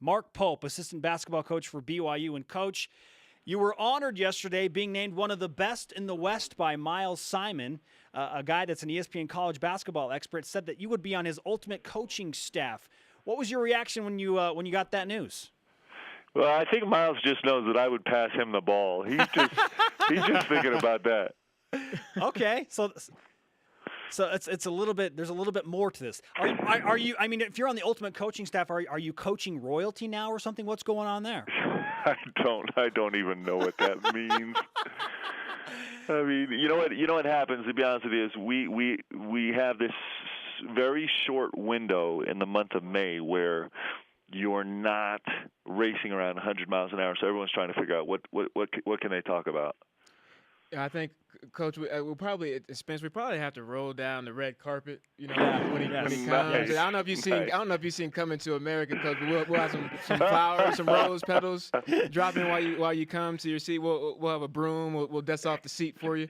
Mark Pope, assistant basketball coach for BYU. And Coach, you were honored yesterday being named one of the best in the West by Miles Simon, a guy that's an ESPN college basketball expert, said that you would be on his ultimate coaching staff. What was your reaction when you got that news? Well, I think Miles just knows that I would pass him the ball. He's just thinking about that. Okay, so it's a little bit. There's a little bit more to this. Are you? I mean, if you're on the ultimate coaching staff, are you coaching royalty now or something? What's going on there? I don't even know what that means. I mean, you know what happens, to be honest with you, is we have this very short window in the month of May where you're not racing around 100 miles an hour, so everyone's trying to figure out what can they talk about. Yeah, I think, Coach, we'll probably, Spence, we probably have to roll down the red carpet, when he comes. Nice. I don't know if you've seen Coming to America, Coach. But we'll have some flowers, some rose petals dropping while you come to your seat. We'll have a broom. We'll dust off the seat for you.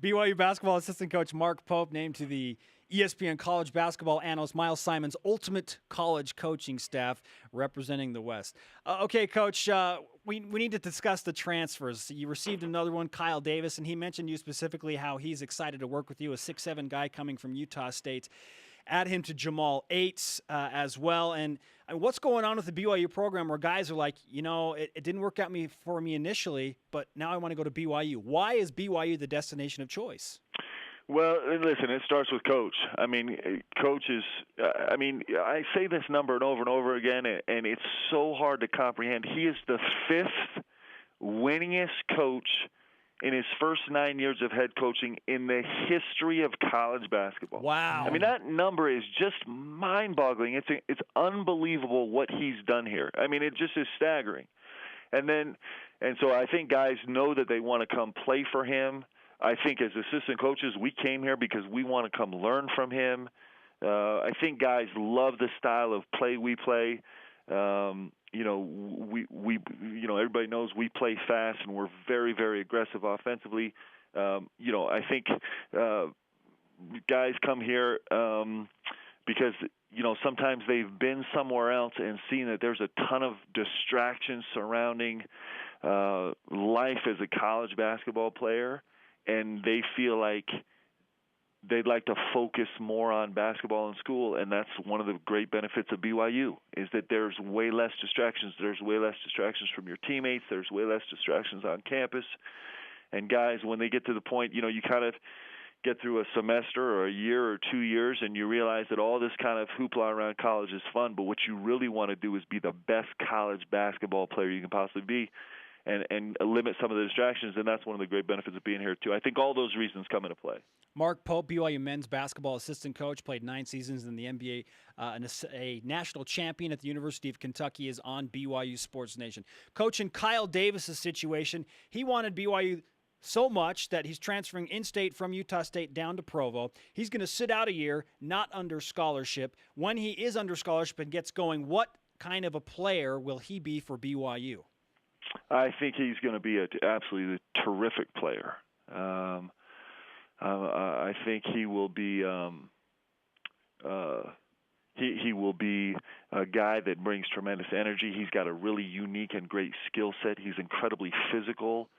BYU basketball assistant coach Mark Pope named to the ESPN college basketball analyst Miles Simon's ultimate college coaching staff representing the West. Okay, Coach, we need to discuss the transfers. You received another one, Kyle Davis, and he mentioned you specifically how he's excited to work with you, a 6'7" guy coming from Utah State. Add him to Jamal H as well. And what's going on with the BYU program where guys are like, it didn't work out for me initially, but now I want to go to BYU. Why is BYU the destination of choice? Well, listen, it starts with Coach. I mean, Coach is I say this number over and over again, and it's so hard to comprehend. He is the 5th winningest coach in his first 9 years of head coaching in the history of college basketball. Wow. I mean, that number is just mind-boggling. It's unbelievable what he's done here. I mean, it just is staggering. And so I think guys know that they want to come play for him. I think as assistant coaches, we came here because we want to come learn from him. I think guys love the style of play we play. Everybody knows we play fast and we're very, very aggressive offensively. I think guys come here because sometimes they've been somewhere else and seen that there's a ton of distractions surrounding life as a college basketball player. And they feel like they'd like to focus more on basketball in school, and that's one of the great benefits of BYU is that there's way less distractions. There's way less distractions from your teammates. There's way less distractions on campus. And guys, when they get to the point, you kind of get through a semester or a year or 2 years, and you realize that all this kind of hoopla around college is fun, but what you really want to do is be the best college basketball player you can possibly be. And limit some of the distractions, and that's one of the great benefits of being here, too. I think all those reasons come into play. Mark Pope, BYU men's basketball assistant coach, played 9 seasons in the NBA, and a national champion at the University of Kentucky, is on BYU Sports Nation. Coach, in Kyle Davis's situation, he wanted BYU so much that he's transferring in-state from Utah State down to Provo. He's going to sit out a year, not under scholarship. When he is under scholarship and gets going, what kind of a player will he be for BYU? I think he's going to be an absolutely terrific player. I think he will be he will be a guy that brings tremendous energy. He's got a really unique and great skill set. He's incredibly physical.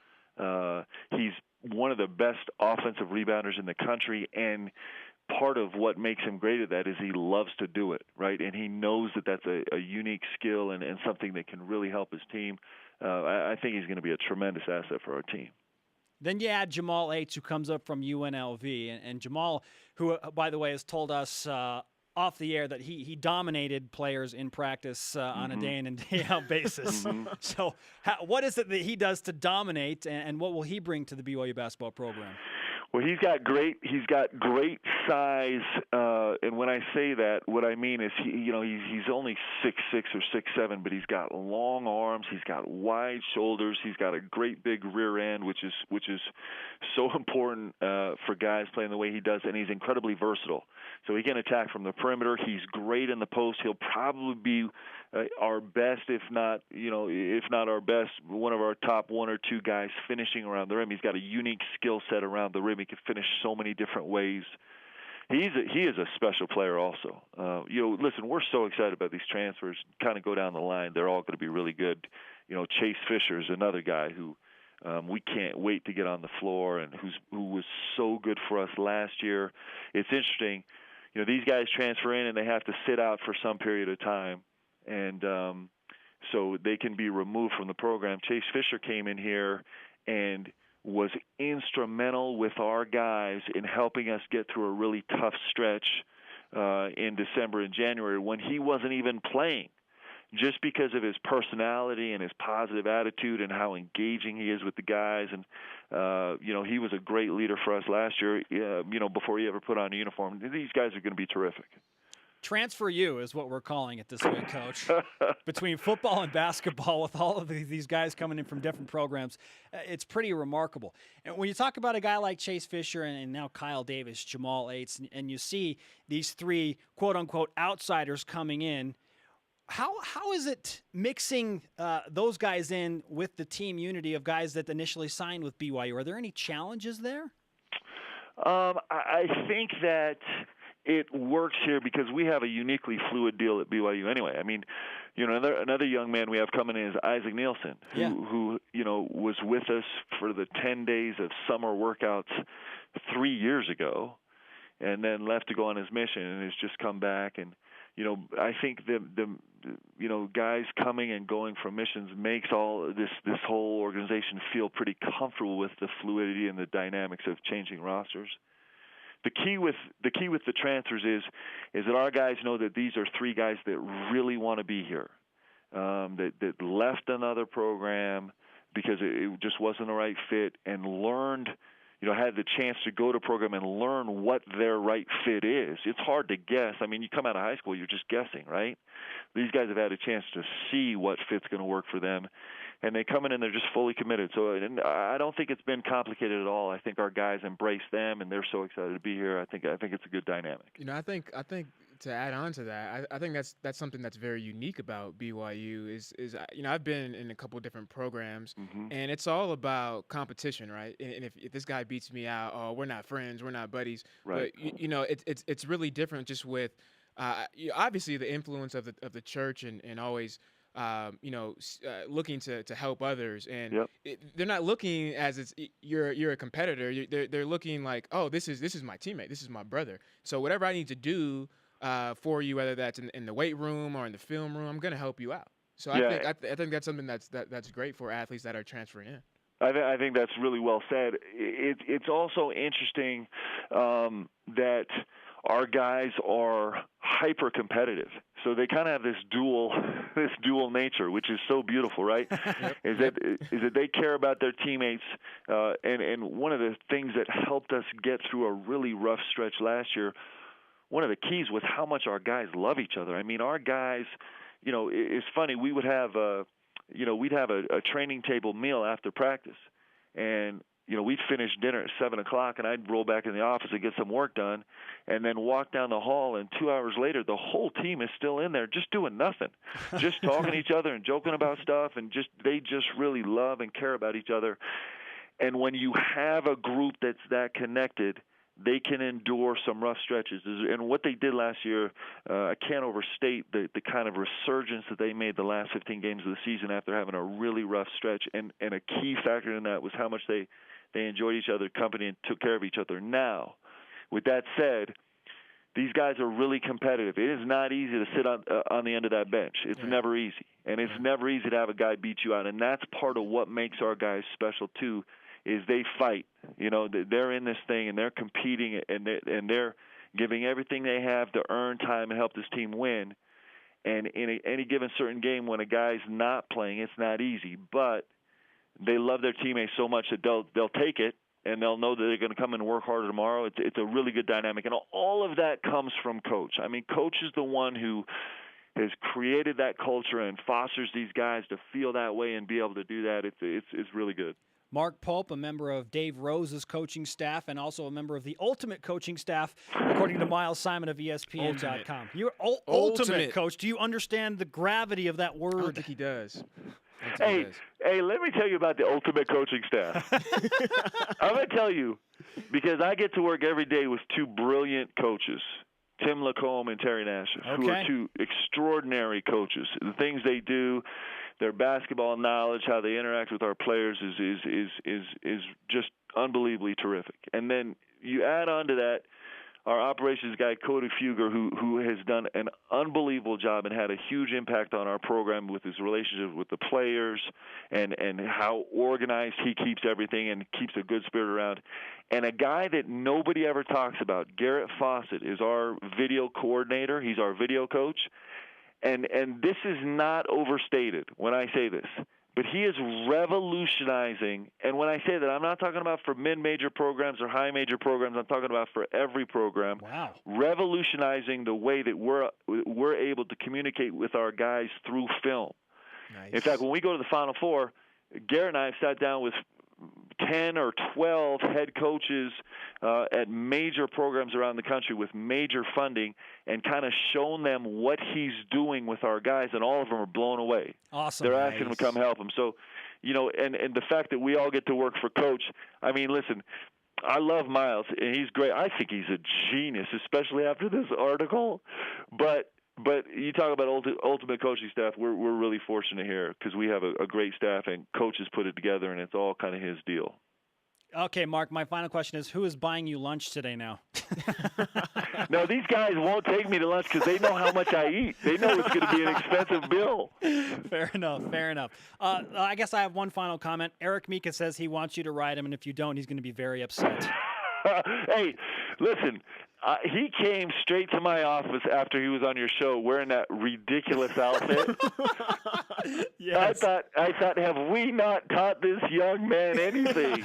He's one of the best offensive rebounders in the country, and part of what makes him great at that is he loves to do it, right? And he knows that that's a unique skill and something that can really help his team. I think he's going to be a tremendous asset for our team. Then you add Jamal H, who comes up from UNLV. And Jamal, who, by the way, has told us off the air that he dominated players in practice on a day-in and day-out basis. So what is it that he does to dominate, and what will he bring to the BYU basketball program? Well, he's got great size, and when I say that, what I mean is he's only 6'6" or 6'7", but he's got long arms, he's got wide shoulders, he's got a great big rear end, which is so important for guys playing the way he does, and he's incredibly versatile. So he can attack from the perimeter. He's great in the post. He'll probably be our best, if not our best, one of our top 1 or 2 guys finishing around the rim. He's got a unique skill set around the rim. He can finish so many different ways. he is a special player also. Listen, we're so excited about these transfers. Kind of go down the line, they're all going to be really good. Chase Fisher is another guy who we can't wait to get on the floor, and who was so good for us last year. It's interesting, these guys transfer in and they have to sit out for some period of time, and so they can be removed from the program. Chase Fisher came in here and was instrumental with our guys in helping us get through a really tough stretch in December and January when he wasn't even playing, just because of his personality and his positive attitude and how engaging he is with the guys. And, he was a great leader for us last year, before he ever put on a uniform. These guys are going to be terrific. Transfer U is what we're calling it this week, Coach. Between football and basketball, with all of these guys coming in from different programs, it's pretty remarkable. And when you talk about a guy like Chase Fisher and now Kyle Davis, Jamal H, and you see these three quote-unquote outsiders coming in, how is it mixing those guys in with the team unity of guys that initially signed with BYU? Are there any challenges there? I think that it works here because we have a uniquely fluid deal at BYU anyway. I mean, another young man we have coming in is Isaac Nielsen, who was with us for the 10 days of summer workouts 3 years ago, and then left to go on his mission and has just come back. And I think the guys coming and going from missions makes all this whole organization feel pretty comfortable with the fluidity and the dynamics of changing rosters. The key with the transfers is that our guys know that these are three guys that really want to be here, that left another program because it just wasn't the right fit, and learned, had the chance to go to a program and learn what their right fit is. It's hard to guess. I mean, you come out of high school, you're just guessing, right? These guys have had a chance to see what fit's going to work for them, and they come in and they're just fully committed. So I don't think it's been complicated at all. I think our guys embrace them, and they're so excited to be here. I think it's a good dynamic. I think to add on to that, I think that's something that's very unique about BYU is I've been in a couple of different programs, and it's all about competition, right? And if this guy beats me out, oh, we're not friends, we're not buddies. Right. But it's really different just with obviously the influence of the church and always looking to help others, and they're not looking as you're a competitor. They're looking like, oh, this is my teammate, this is my brother. So whatever I need to do for you, whether that's in the weight room or in the film room, I'm going to help you out. So I think that's something that's great for athletes that are transferring in. I think that's really well said. It's also interesting that our guys are hyper competitive, so they kind of have this dual nature, which is so beautiful, right? Is that they care about their teammates, and one of the things that helped us get through a really rough stretch last year, one of the keys was how much our guys love each other. I mean, our guys, it's funny, we would have we'd have a training table meal after practice, and we'd finish dinner at 7 o'clock, and I'd roll back in the office and get some work done, and then walk down the hall, and 2 hours later, the whole team is still in there just doing nothing, just talking to each other and joking about stuff, and they just really love and care about each other. And when you have a group that's that connected, they can endure some rough stretches. And what they did last year, I can't overstate the kind of resurgence that they made the last 15 games of the season after having a really rough stretch. And a key factor in that was how much they enjoyed each other's company and took care of each other. Now, with that said, these guys are really competitive. It is not easy to sit on the end of that bench. It's never easy. And it's never easy to have a guy beat you out. And that's part of what makes our guys special, too, is they fight. They're in this thing, and they're competing, and they're giving everything they have to earn time and help this team win. And in any given certain game, when a guy's not playing, it's not easy. But they love their teammates so much that they'll take it, and they'll know that they're going to come and work harder tomorrow. It's a really good dynamic, and all of that comes from Coach. I mean, Coach is the one who has created that culture and fosters these guys to feel that way and be able to do that. It's really good. Mark Pope, a member of Dave Rose's coaching staff and also a member of the Ultimate coaching staff, according to Miles Simon of ESPN.com. You're ultimate, Coach. Do you understand the gravity of that word? I don't think he does. Hey, let me tell you about the Ultimate coaching staff. I'm going to tell you, because I get to work every day with two brilliant coaches, Tim Lacombe and Terry Nash, who are two extraordinary coaches. The things they do, their basketball knowledge, how they interact with our players is just unbelievably terrific. And then you add on to that our operations guy, Cody Fugger, who has done an unbelievable job and had a huge impact on our program with his relationship with the players and how organized he keeps everything and keeps a good spirit around. And a guy that nobody ever talks about, Garrett Fawcett, is our video coordinator. He's our video coach. And this is not overstated when I say this, but he is revolutionizing. And when I say that, I'm not talking about for mid-major programs or high-major programs. I'm talking about for every program. Wow. Revolutionizing the way that we're able to communicate with our guys through film. Nice. In fact, when we go to the Final Four, Garrett and I have sat down with 10 or 12 head coaches at major programs around the country with major funding and kind of shown them what he's doing with our guys, and all of them are blown away. Awesome. They're asking him to come help them. So, and the fact that we all get to work for Coach, I mean, listen, I love Miles, and he's great. I think he's a genius, especially after this article. But you talk about ultimate coaching staff. We're really fortunate here because we have a great staff, and Coach has put it together, and it's all kind of his deal. Okay, Mark, my final question is, who is buying you lunch today now? No, these guys won't take me to lunch because they know how much I eat. They know it's going to be an expensive bill. Fair enough. I guess I have one final comment. Eric Mika says he wants you to ride him, and if you don't, he's going to be very upset. Hey, listen, he came straight to my office after he was on your show wearing that ridiculous outfit. Yes. I thought, have we not taught this young man anything?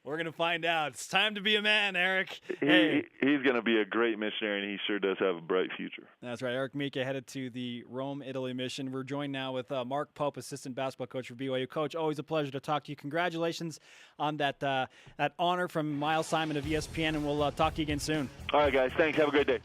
We're going to find out. It's time to be a man, Eric. He's going to be a great missionary, and he sure does have a bright future. That's right. Eric Mika headed to the Rome, Italy mission. We're joined now with Mark Pope, assistant basketball coach for BYU. Coach, always a pleasure to talk to you. Congratulations on that honor from Miles Simon of ESPN, and we'll talk to you again soon. All right, guys. Thanks. Have a great day.